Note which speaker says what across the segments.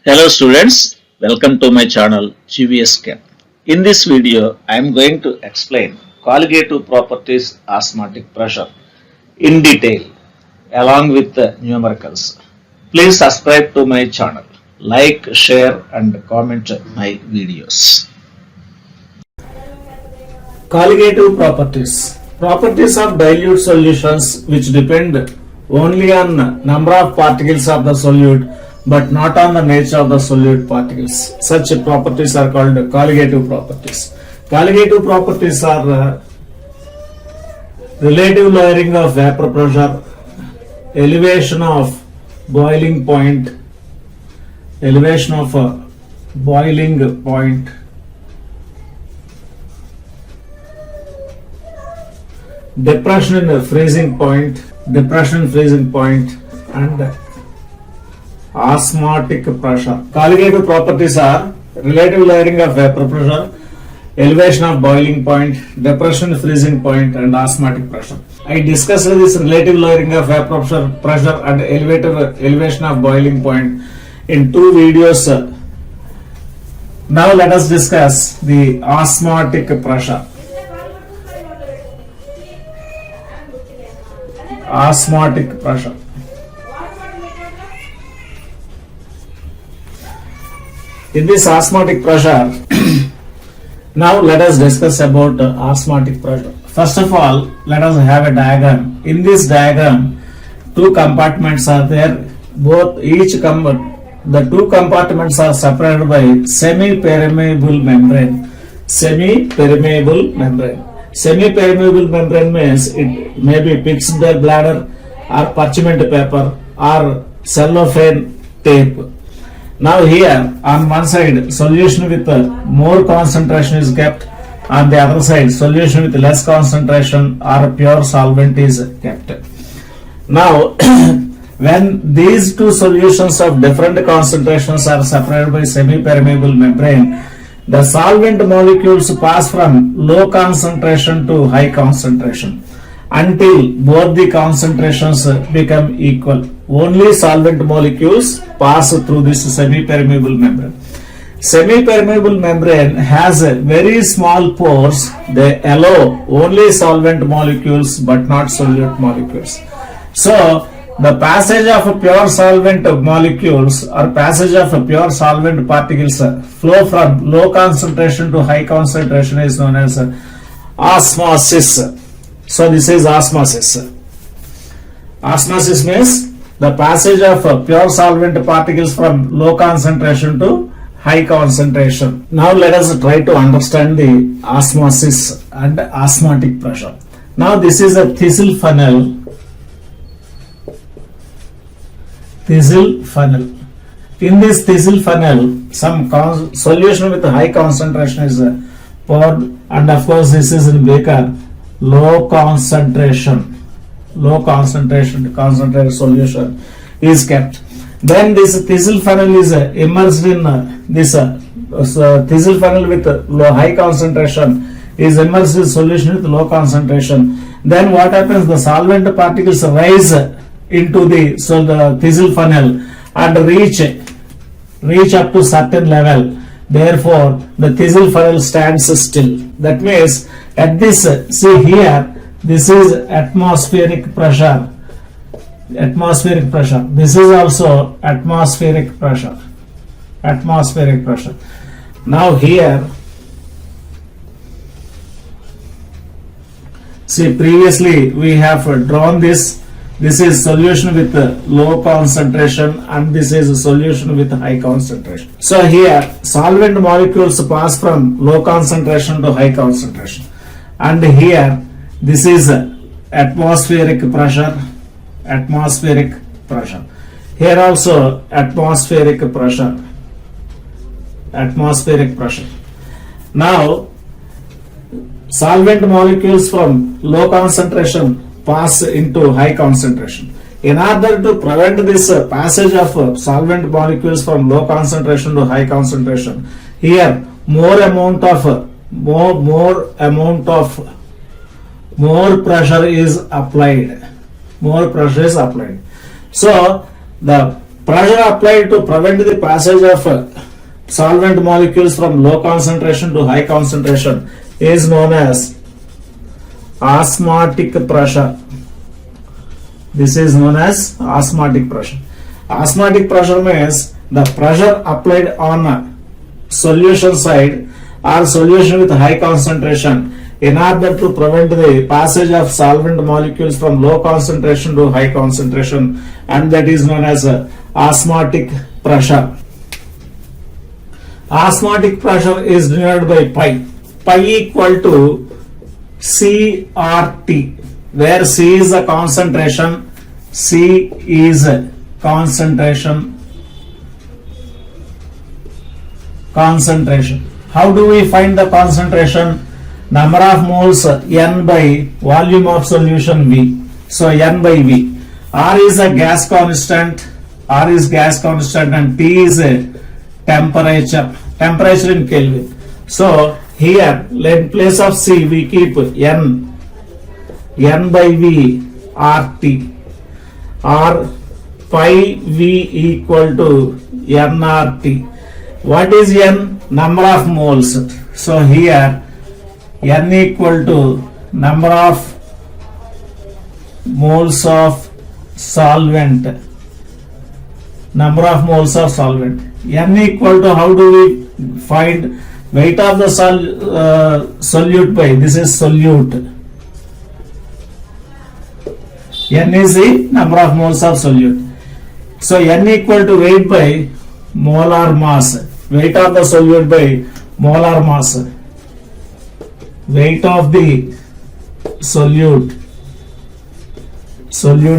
Speaker 1: Hello students, welcome to my channel GVS Chem. In this video, I am going to explain colligative properties osmotic pressure in detail along with the numericals. Please subscribe to my channel, like, share and comment my videos.
Speaker 2: Colligative properties. Properties of dilute solutions which depend only on number of particles of the solute but not on the nature of the solute particles. Such properties are called colligative properties. Colligative properties are relative lowering of vapor pressure, elevation of boiling point, depression in freezing point, and osmotic pressure. Colligative properties are relative lowering of vapor pressure, elevation of boiling point, depression in freezing point, and osmotic pressure. I discussed this relative lowering of vapor pressure and elevation of boiling point in two videos. Now let us discuss the osmotic pressure. Osmotic pressure. In this osmotic pressure, now let us discuss about osmotic pressure. First of all, let us have a diagram. In this diagram, two compartments are there. The two compartments are separated by semi-permeable membrane. Semi-permeable membrane means it may be fixed bladder or parchment paper or cellophane tape. Now here on one side solution with more concentration is kept, on the other side solution with less concentration or pure solvent is kept. Now when these two solutions of different concentrations are separated by semi-permeable membrane, the solvent molecules pass from low concentration to high concentration until both the concentrations become equal. Only solvent molecules pass through this semi-permeable membrane. Semi-permeable membrane has very small pores. They allow only solvent molecules but not solute molecules. So the passage of pure solvent molecules or passage of pure solvent particles flow from low concentration to high concentration is known as osmosis. So this is osmosis. Osmosis means the passage of pure solvent particles from low concentration to high concentration. Now let us try to understand the osmosis and osmotic pressure. Now this is a thistle funnel. In this thistle funnel, some solution with high concentration is poured, and of course this is in beaker. Low concentration concentrated solution is kept. Then this thistle funnel is immersed in this thistle funnel with high concentration is immersed in solution with low concentration. Then what happens? The solvent particles rise into the thistle funnel and reach up to certain level. Therefore, the thistle funnel stands still. That means at this, see here, this is atmospheric pressure. This is also atmospheric pressure. Now here, see previously we have drawn this. This is solution with low concentration and this is a solution with high concentration. So here solvent molecules pass from low concentration to high concentration. And here this is atmospheric pressure. Here also atmospheric pressure. Now solvent molecules from low concentration pass into high concentration. In order to prevent this passage of solvent molecules from low concentration to high concentration, here more pressure is applied. So the Pressure applied to prevent the passage of solvent molecules from low concentration to high concentration is known as osmotic pressure. This is known as osmotic pressure. Osmotic pressure means the pressure applied on a solution side or solution with high concentration in order to prevent the passage of solvent molecules from low concentration to high concentration, and that is known as osmotic pressure. Osmotic pressure is denoted by pi. Pi equal to CRT, where C is the concentration, C is concentration. How do we find the concentration? Number of moles N by volume of solution V. So N by V. R is a gas constant. R is gas constant and T is a temperature in Kelvin. So here in place of C we keep N by V RT, or pi V equal to nRT. What is N? Number of moles. So here N equal to number of moles of solvent. Number of moles of solvent. N equal to, how do we find weight of the solute by? This is solute. N is the number of moles of solute. So N equal to weight by molar mass. Weight of the solute by molar mass. Weight of the solute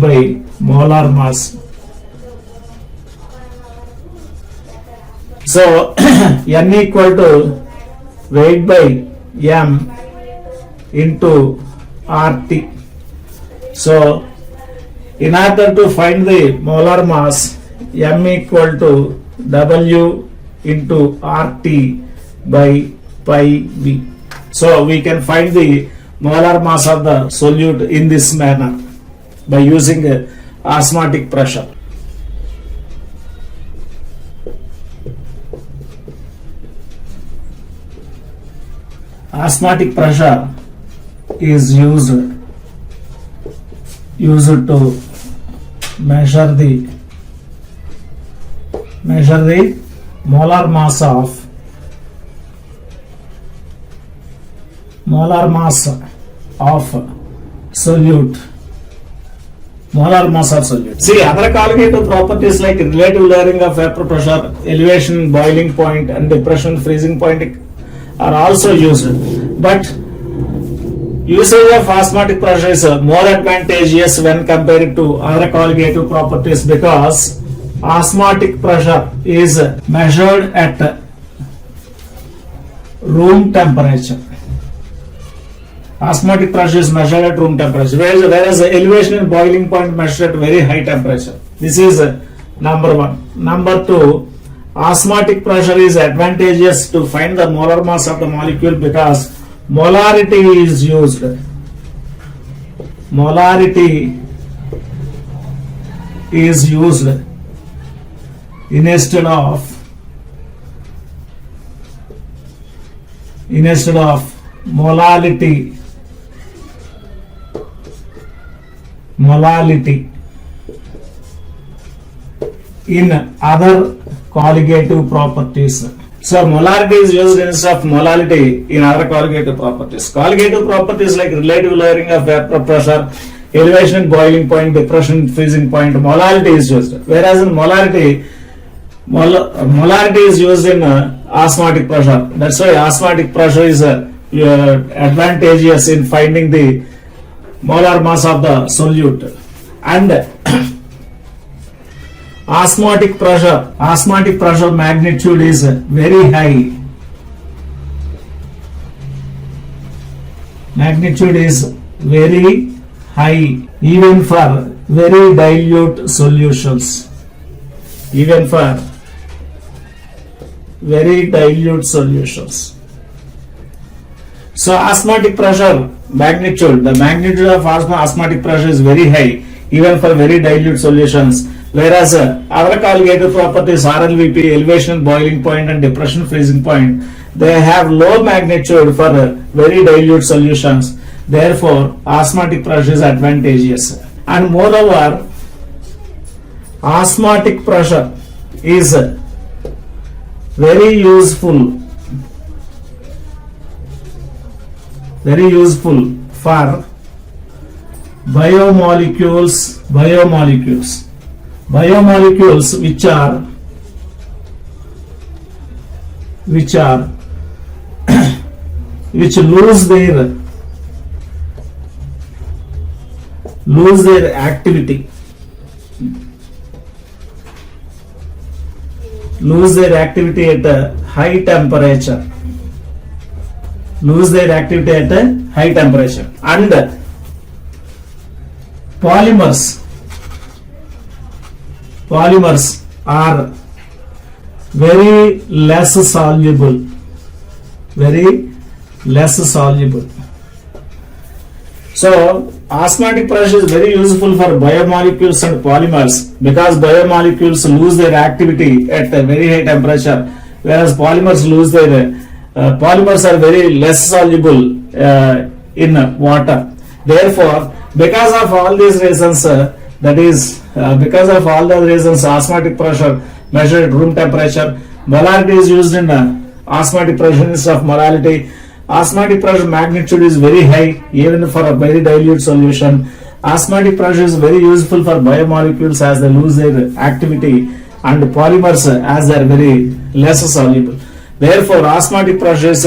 Speaker 2: by molar mass. So N equal to weight by M into RT. So in order to find the molar mass, M equal to W into RT by pi V. So we can find the molar mass of the solute in this manner by using osmotic pressure. Osmotic pressure is used to measure the molar mass of solute. See, other qualitative properties like relative lowering of vapor pressure, elevation, boiling point, and depression, freezing point are also used. But usage of osmotic pressure is more advantageous when compared to other qualitative properties, because osmotic pressure is measured at room temperature. Osmotic pressure is measured at room temperature, whereas the elevation and boiling point measured at very high temperature. This is number one. Number two, osmotic pressure is advantageous to find the molar mass of the molecule because molarity is used. Molarity is used instead of molality. In other colligative properties. So molarity is used instead of molality in other colligative properties. Colligative properties like relative lowering of vapor pressure, elevation and boiling point, depression, freezing point, molality is used. Whereas in molarity is used in osmotic pressure. That's why osmotic pressure is advantageous in finding the molar mass of the solute. And osmotic pressure magnitude is very high. Magnitude is very high even for very dilute solutions. So osmotic pressure magnitude, the magnitude of osmotic pressure is very high even for very dilute solutions. Whereas other colligative properties, RLVP, elevation, boiling point, and depression, freezing point, they have low magnitude for very dilute solutions. Therefore, osmotic pressure is advantageous. And moreover, osmotic pressure is very useful for biomolecules which lose their activity at a high temperature, and polymers are very less soluble. So osmotic pressure is very useful for biomolecules and polymers, because biomolecules lose their activity at a very high temperature, whereas polymers are very less soluble in water. Therefore, because of all these reasons, osmotic pressure measured at room temperature, molarity is used in osmotic pressure instead of molality. Osmotic pressure magnitude is very high even for a very dilute solution. Osmotic pressure is very useful for biomolecules as they lose their activity, and polymers as they are very less soluble. Therefore, osmotic pressure is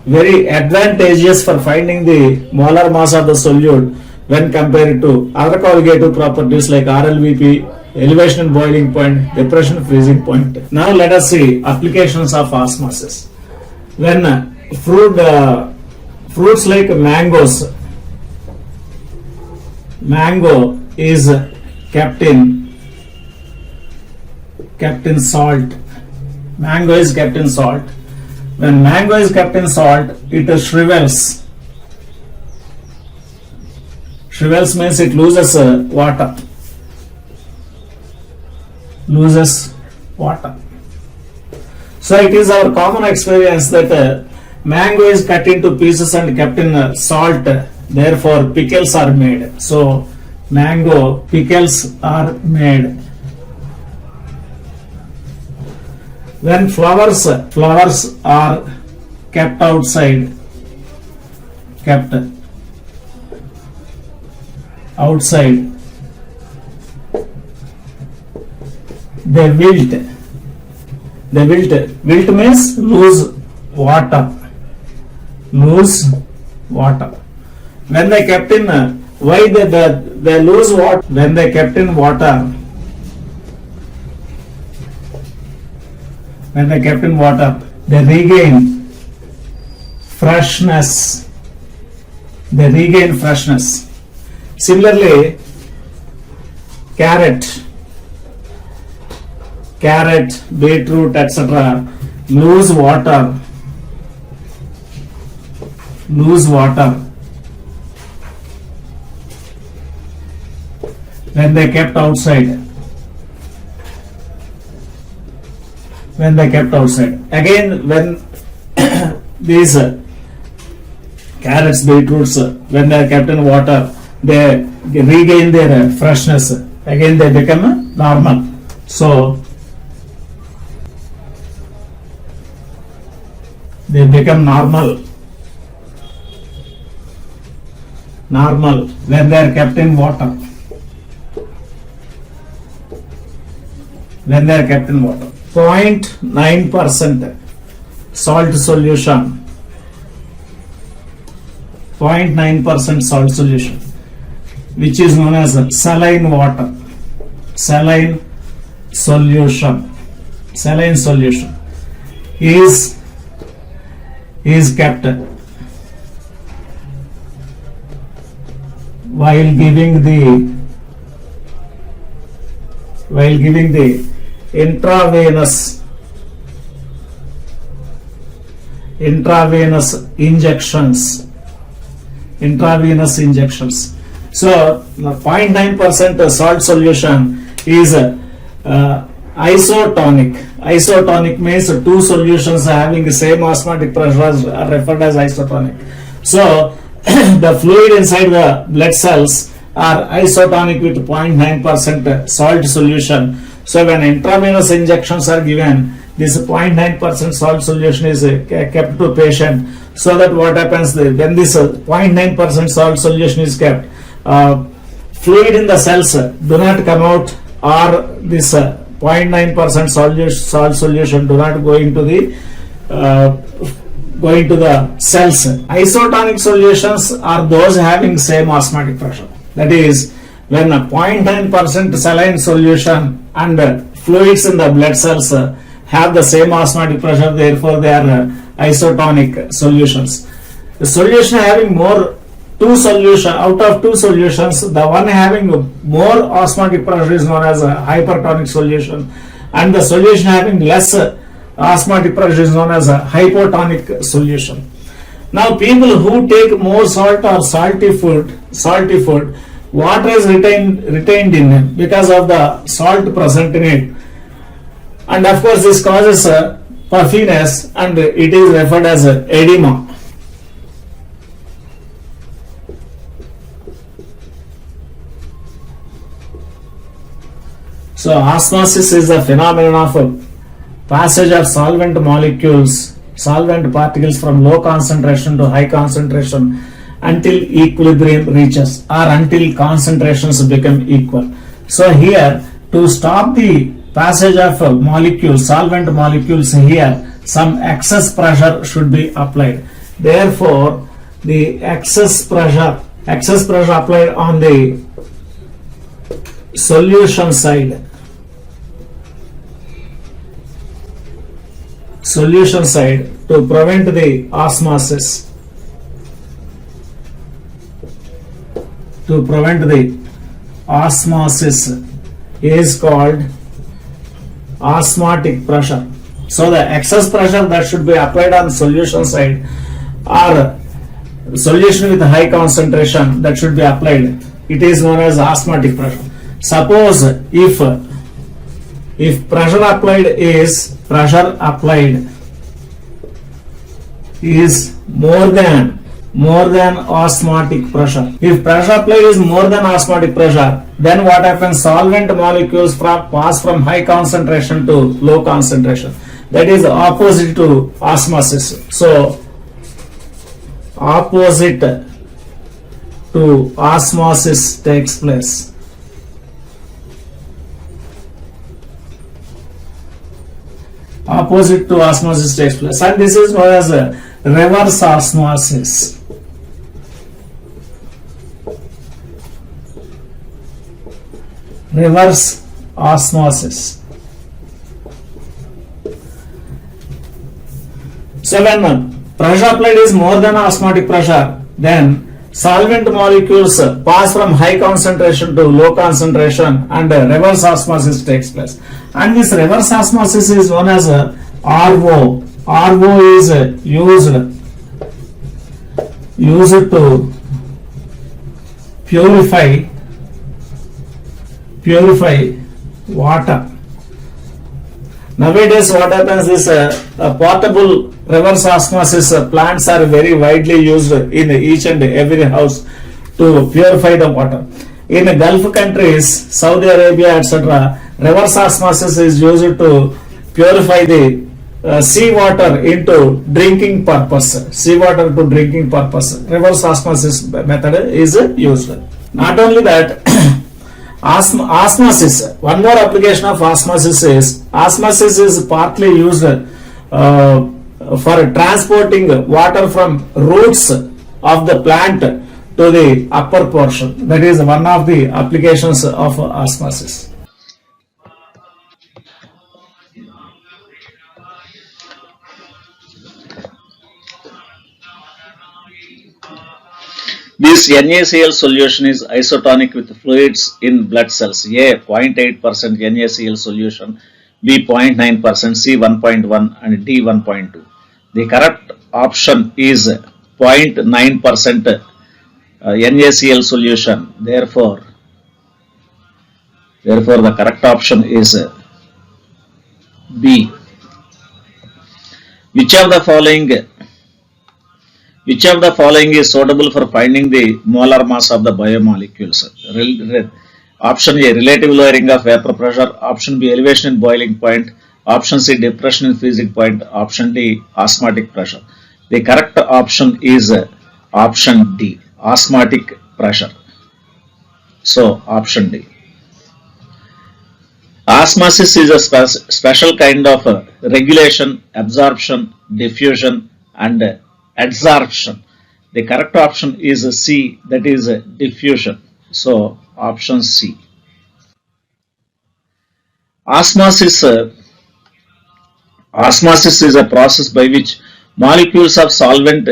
Speaker 2: very advantageous for finding the molar mass of the solute when compared to other colligative properties like RLVP, elevation and boiling point, depression, freezing point. Now let us see applications of osmosis. When fruits like mango is kept in salt. Mango is kept in salt. When mango is kept in salt, it shrivels. Shrivels means it loses water. So it is our common experience that mango is cut into pieces and kept in salt. Therefore, pickles are made. So mango pickles are made. When flowers are kept outside, they wilt. Wilt means lose water. When they kept in, why they lose water? When they kept in water, they regain freshness. Similarly, carrot, beetroot, etc. lose water when they kept outside. Again, when these carrots, beetroots, when they are kept in water, they regain their freshness. Again, they become normal. So they become normal when they are kept in water. 0.9% salt solution. 0.9% salt solution, which is known as saline water. Saline solution is kept while giving the intravenous injections. So 0.9% salt solution is isotonic. Isotonic means two solutions having the same osmotic pressure are referred as isotonic. So the fluid inside the blood cells are isotonic with 0.9% salt solution. So when intravenous injections are given, this 0.9% salt solution is kept to patient, so that what happens when this 0.9% salt solution is kept, fluid in the cells do not come out, or this 0.9% salt solution do not go into the cells. Isotonic solutions are those having same osmotic pressure. That is, when a 0.9% saline solution and fluids in the blood cells have the same osmotic pressure, therefore they are isotonic solutions. The solution having more out of two solutions, the one having more osmotic pressure is known as a hypertonic solution, and the solution having less osmotic pressure is known as a hypotonic solution. Now, people who take more salt or salty food, water is retained in it because of the salt present in it, and of course this causes puffiness, and it is referred as edema. So osmosis is the phenomenon of passage of solvent particles from low concentration to high concentration until equilibrium reaches, or until concentrations become equal. So here, to stop the passage of solvent molecules, here some excess pressure should be applied. Therefore, the excess pressure applied on the solution side to prevent the osmosis. Is called osmotic pressure. So the excess pressure that should be applied on solution side, or solution with high concentration that should be applied, it is known as osmotic pressure. Suppose if pressure applied is more than osmotic pressure. If pressure applied is more than osmotic pressure, then what happens? Solvent molecules pass from high concentration to low concentration. That is opposite to osmosis. So opposite to osmosis takes place. Opposite to osmosis takes place, and this is known as a reverse osmosis. Reverse osmosis. So when pressure applied is more than osmotic pressure, then solvent molecules pass from high concentration to low concentration, and reverse osmosis takes place. And this reverse osmosis is known as RO. RO is used to purify water. Nowadays what happens is portable reverse osmosis plants are very widely used in each and every house to purify the water. In Gulf countries, Saudi Arabia, etc., reverse osmosis is used to purify the seawater into drinking purpose. Reverse osmosis method is used. Not only that, osmosis. One more application of osmosis is partly used for transporting water from roots of the plant to the upper portion. That is one of the applications of osmosis.
Speaker 1: This NaCl solution is isotonic with fluids in blood cells. A 0.8% NaCl solution, B 0.9%, C 1.1 and D 1.2. The correct option is 0.9% NaCl solution. Therefore, Therefore, the correct option is B. Which of the following is suitable for finding the molar mass of the biomolecules? Option A, relative lowering of vapor pressure. Option B, elevation in boiling point. Option C, depression in freezing point. Option D, osmotic pressure. The correct option is option D, osmotic pressure. So, option D. Osmosis is a special kind of regulation, absorption, diffusion, and adsorption. The correct option is C, that is diffusion. So, option C. Osmosis is a process by which molecules of solvent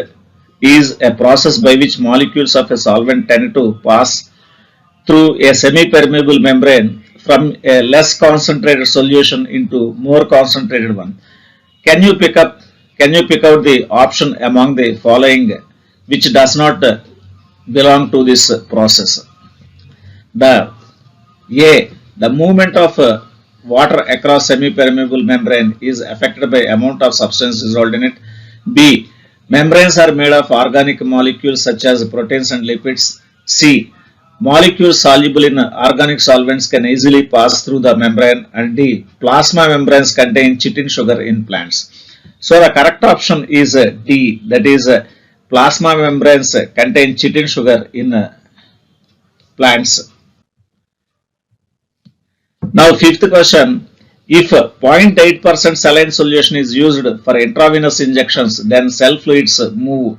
Speaker 1: tend to pass through a semi-permeable membrane from a less concentrated solution into more concentrated one. Can you pick out the option among the following which does not belong to this process? The movement of water across semi-permeable membrane is affected by amount of substance dissolved in it. B, membranes are made of organic molecules such as proteins and lipids. C, molecules soluble in organic solvents can easily pass through the membrane. And D, plasma membranes contain chitin sugar in plants. So the correct option is D, that is plasma membranes contain chitin sugar in plants. Now, fifth question, if 0.8% saline solution is used for intravenous injections, then cell fluids move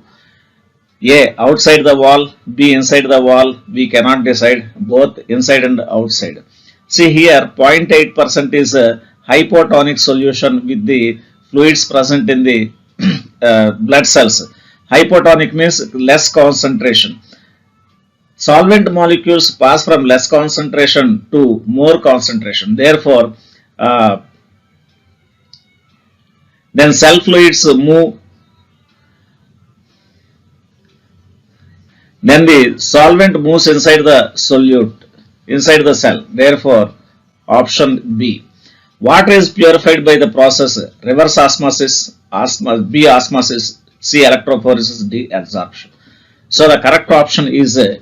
Speaker 1: A, outside the wall, B, inside the wall. We cannot decide, both inside and outside. See here, 0.8% is a hypotonic solution with the fluids present in the blood cells. Hypotonic means less concentration. Solvent molecules pass from less concentration to more concentration. Therefore, then cell fluids move. Then the solvent moves inside the solute, inside the cell. Therefore, option B. Water is purified by the process reverse osmosis, B, osmosis, C, electrophoresis, D, adsorption. So the correct option is A.